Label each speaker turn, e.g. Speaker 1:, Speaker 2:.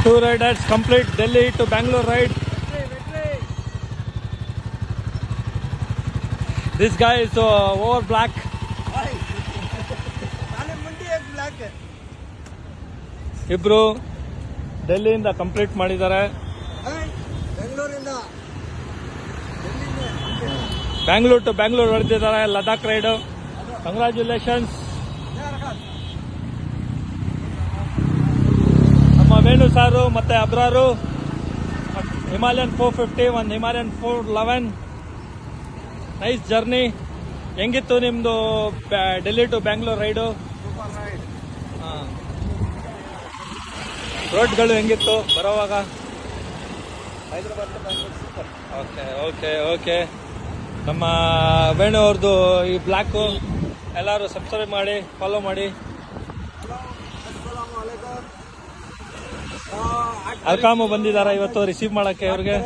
Speaker 1: Two riders complete Delhi to Bangalore ride. This guy is over black. ಇಬ್ರು ಡೆಲ್ಲಿಯಿಂದ complete ಮಾಡಿದ್ದಾರೆ. Bangalore to Bangalore ಹೊಡೆದಿದ್ದಾರೆ Ladakh ride. Congratulations. ನಮ್ಮ ವೇಣು ಸಾರು ಮತ್ತೆ ಅಬ್ರಾರು ಹಿಮಾಲಯನ್ 450 ಒಂದು ಹಿಮಾಲಯನ್ 411. Nice journey. ಹೆಂಗಿತ್ತು ನಿಮ್ದು ಡೆಲ್ಲಿ ಟು ಬ್ಯಾಂಗ್ಳೂರ್ ರೈಡು? ರೋಡ್ಗಳು ಹೆಂಗಿತ್ತು ಬರೋವಾಗ? Okay okay okay. ನಮ್ಮ ವೇಣು ಅವ್ರದ್ದು ಈ ಬ್ಲ್ಯಾಕು ಎಲ್ಲರೂ ಸಬ್ಸ್ಕ್ರೈಬ್ ಮಾಡಿ, ಫಾಲೋ ಮಾಡಿ. ಅಲ್ಕಾಮು ಬಂದಿದ್ದಾರೆ ಇವತ್ತು ರಿಸೀವ್ ಮಾಡೋಕ್ಕೆ. ಅವ್ರಿಗೆ